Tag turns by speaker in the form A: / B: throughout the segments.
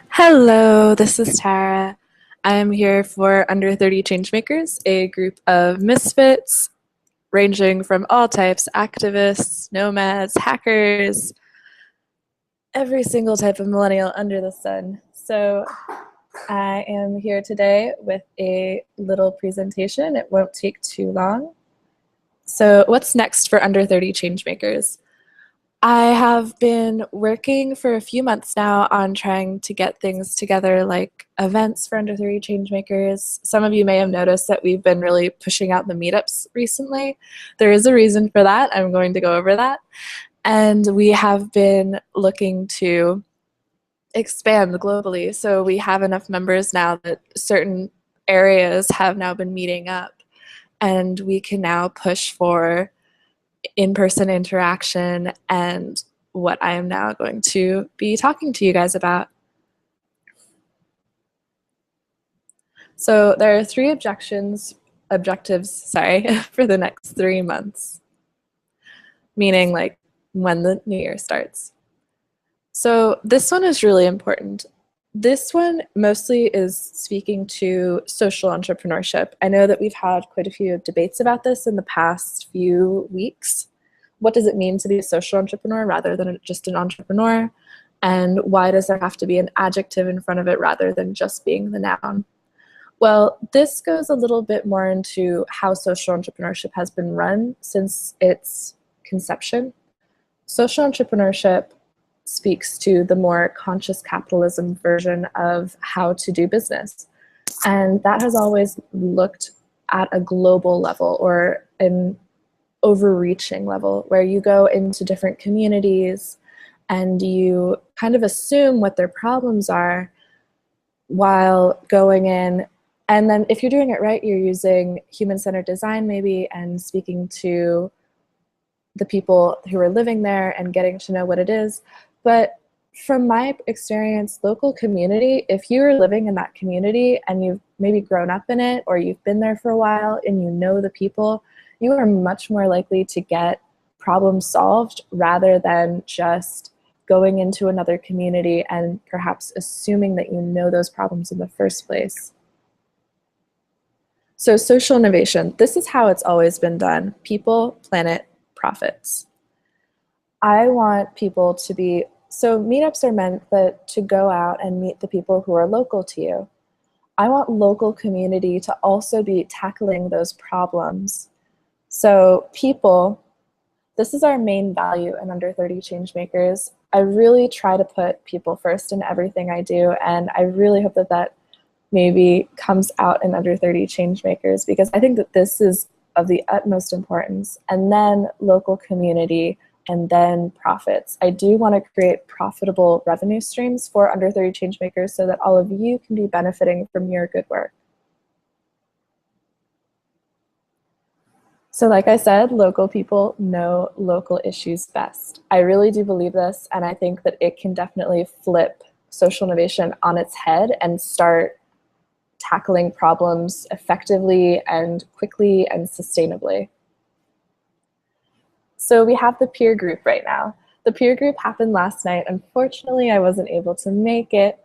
A: Hello, this is Tara. I am here for Under 30 Changemakers, a group of misfits ranging from all types: activists, nomads, hackers, every single type of millennial under the sun. So I am here today with a little presentation. It won't take too long. So, what's next for Under 30 Changemakers? I have been working for a few months now on trying to get things together, like events for Under 30 Changemakers. Some of you may have noticed that we've been really pushing out the meetups recently. There is a reason for that. I'm going to go over that. And we have been looking to expand globally. So we have enough members now that certain areas have now been meeting up, and we can now push for in-person interaction and what I am now going to be talking to you guys about. So there are three objectives, for the next 3 months, meaning like when the new year starts. So this one is really important. This one mostly is speaking to social entrepreneurship. I know that we've had quite a few debates about this in the past few weeks. What does it mean to be a social entrepreneur rather than just an entrepreneur? And why does there have to be an adjective in front of it rather than just being the noun? Well, this goes a little bit more into how social entrepreneurship has been run since its conception. Social entrepreneurship speaks to the more conscious capitalism version of how to do business. And that has always looked at a global level or an overreaching level where you go into different communities and you kind of assume what their problems are while going in. And then if you're doing it right, you're using human-centered design maybe and speaking to the people who are living there and getting to know what it is. But from my experience, local community, if you're living in that community and you've maybe grown up in it or you've been there for a while and you know the people, you are much more likely to get problems solved rather than just going into another community and perhaps assuming that you know those problems in the first place. So social innovation, this is how it's always been done: people, planet, profits. I want people to be, so meetups are meant to go out and meet the people who are local to you. I want local community to also be tackling those problems. So people, this is our main value in Under 30 Changemakers. I really try to put people first in everything I do, and I really hope that that maybe comes out in Under 30 Changemakers, because I think that this is of the utmost importance. And then local community, and then profits. I do want to create profitable revenue streams for Under 30 Changemakers so that all of you can be benefiting from your good work. So like I said, local people know local issues best. I really do believe this, and I think that it can definitely flip social innovation on its head and start tackling problems effectively and quickly and sustainably. So we have the peer group right now. The peer group happened last night. Unfortunately, I wasn't able to make it,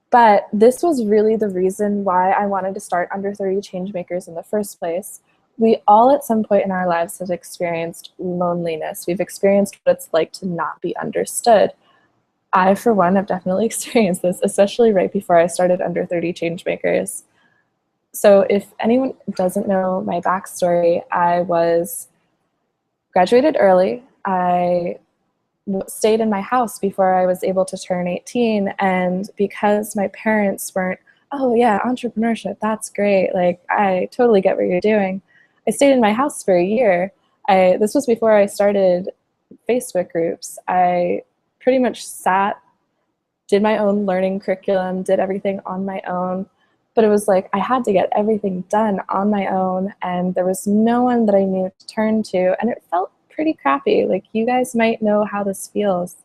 A: but this was really the reason why I wanted to start Under 30 Changemakers in the first place. We all at some point in our lives have experienced loneliness. We've experienced what it's like to not be understood. I, for one, have definitely experienced this, especially right before I started Under 30 Changemakers. So if anyone doesn't know my backstory, I was graduated early. I stayed in my house before I was able to turn 18, and because my parents weren't, oh yeah, entrepreneurship, that's great, like I totally get what you're doing, I stayed in my house for a year. This was before I started Facebook groups. I pretty much sat, did my own learning curriculum, did everything on my own, but it was like I had to get everything done on my own, and there was no one that I knew to turn to, and it felt pretty crappy. Like, you guys might know how this feels.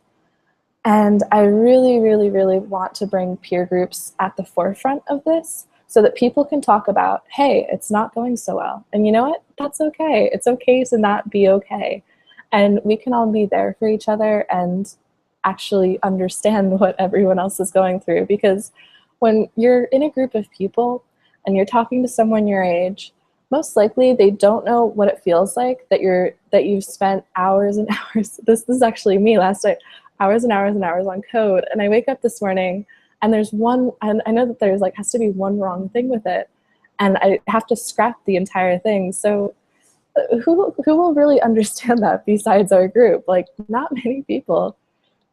A: And I really, really, really want to bring peer groups at the forefront of this so that people can talk about, hey, it's not going so well. And you know what? That's okay. It's okay to not be okay. And we can all be there for each other and actually understand what everyone else is going through. Because when you're in a group of people and you're talking to someone your age, most likely they don't know what it feels like that you've spent hours and hours. This is actually me last night, hours and hours and hours on code. And I wake up this morning and there's one, and I know that there's like has to be one wrong thing with it, and I have to scrap the entire thing. So who will really understand that besides our group? Like, not many people.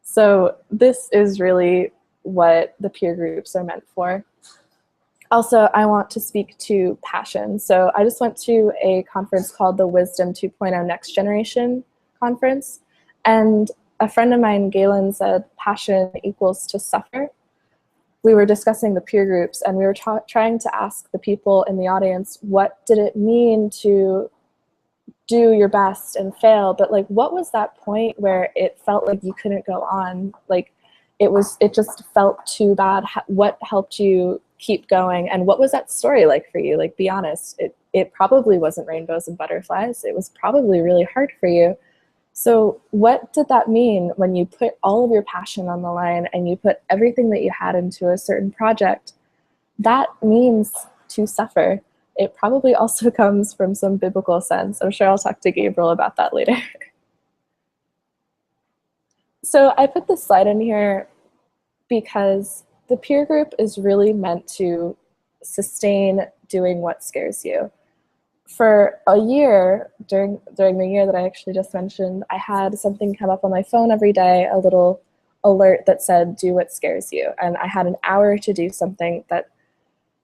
A: So this is really what the peer groups are meant for. Also, I want to speak to passion. So I just went to a conference called the Wisdom 2.0 Next Generation Conference, and a friend of mine, Galen, said passion equals to suffer. We were discussing the peer groups, and we were trying to ask the people in the audience, what did it mean to do your best and fail? But like, what was that point where it felt like you couldn't go on? Like, it just felt too bad. What helped you keep going? And what was that story like for you? Like, be honest. It probably wasn't rainbows and butterflies. It was probably really hard for you. So what did that mean when you put all of your passion on the line and you put everything that you had into a certain project? That means to suffer. It probably also comes from some biblical sense. I'm sure I'll talk to Gabriel about that later. So I put this slide in here because the peer group is really meant to sustain doing what scares you. For a year, during the year that I actually just mentioned, I had something come up on my phone every day, a little alert that said, do what scares you. And I had an hour to do something that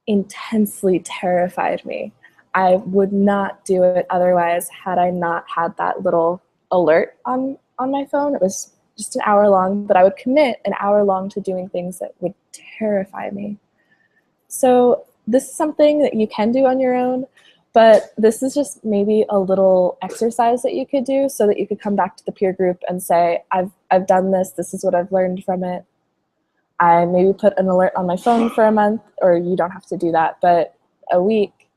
A: intensely terrified me. I would not do it otherwise had I not had that little alert on my phone. It was just an hour long, but I would commit an hour long to doing things that would terrify me. So this is something that you can do on your own, but this is just maybe a little exercise that you could do so that you could come back to the peer group and say, I've done this, this is what I've learned from it. I maybe put an alert on my phone for a month, or you don't have to do that, but a week,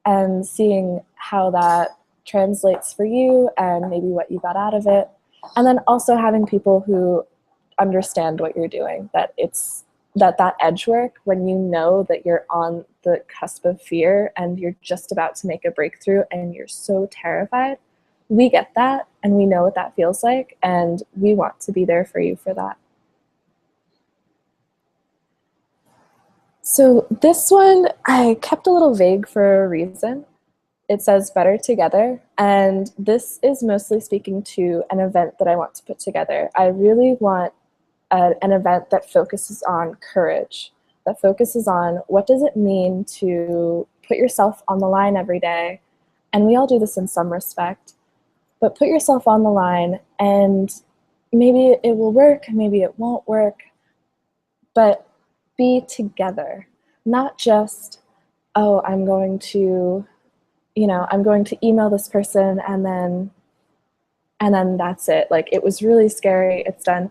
A: and seeing how that translates for you and maybe what you got out of it. And then also having people who understand what you're doing, that it's that edge work when you know that you're on the cusp of fear and you're just about to make a breakthrough and you're so terrified. We get that, and we know what that feels like, and we want to be there for you for that. So this one I kept a little vague for a reason. It says better together, and this is mostly speaking to an event that I want to put together. I really want an event that focuses on courage, that focuses on what does it mean to put yourself on the line every day. And we all do this in some respect, but put yourself on the line, and maybe it will work, maybe it won't work, but be together, not just, oh, I'm going to email this person and then that's it. Like, it was really scary, it's done.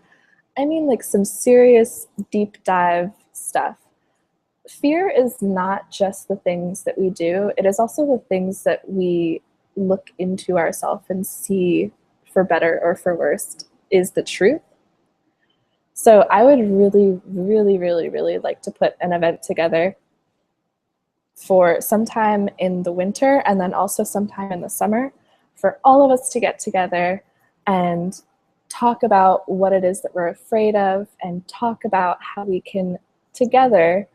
A: I mean, like, some serious deep dive stuff. Fear is not just the things that we do, it is also the things that we look into ourselves and see, for better or for worse, is the truth. So I would really, really, really, really like to put an event together for sometime in the winter and then also sometime in the summer for all of us to get together and talk about what it is that we're afraid of, and talk about how we can together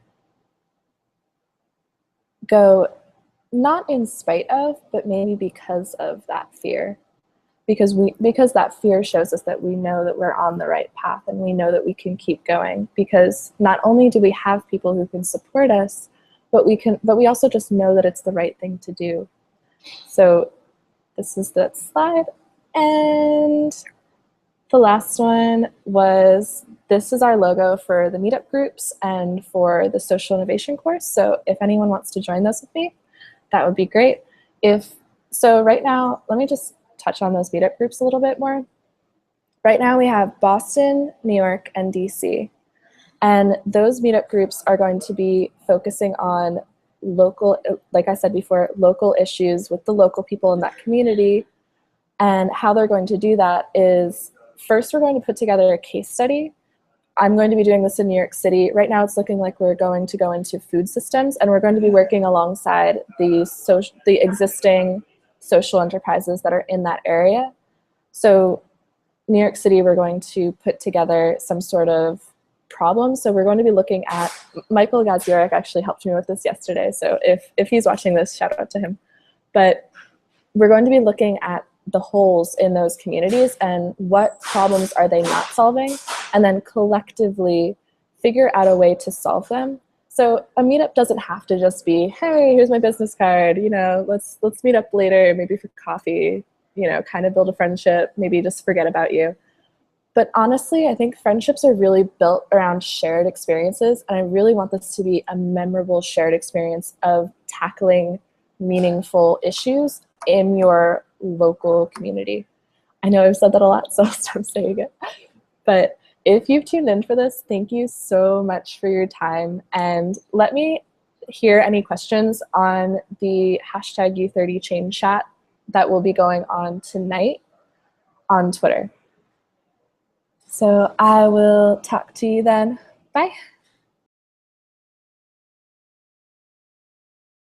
A: go not in spite of, but maybe because of that fear. Because that fear shows us that we know that we're on the right path, and we know that we can keep going, because not only do we have people who can support us, but we also just know that it's the right thing to do. So this is that slide. And the last one was, this is our logo for the meetup groups and for the social innovation course. So if anyone wants to join those with me, that would be great. So right now, let me just touch on those meetup groups a little bit more. Right now we have Boston, New York, and DC. And those meetup groups are going to be focusing on local, like I said before, local issues with the local people in that community. And how they're going to do that is first we're going to put together a case study. I'm going to be doing this in New York City. Right now it's looking like we're going to go into food systems, and we're going to be working alongside the existing social enterprises that are in that area. So New York City, we're going to put together some sort of problem. So we're going to be looking at, Michael Gaziorek actually helped me with this yesterday, so if he's watching this, shout out to him. But we're going to be looking at the holes in those communities and what problems are they not solving, and then collectively figure out a way to solve them. So a meetup doesn't have to just be, hey, here's my business card, you know, let's meet up later, maybe for coffee, you know, kind of build a friendship, maybe just forget about you. But honestly, I think friendships are really built around shared experiences, and I really want this to be a memorable shared experience of tackling meaningful issues in your local community. I know I've said that a lot, so I'll stop saying it. But if you've tuned in for this, thank you so much for your time. And let me hear any questions on the hashtag U30Change chat that will be going on tonight on Twitter. So I will talk to you then. Bye.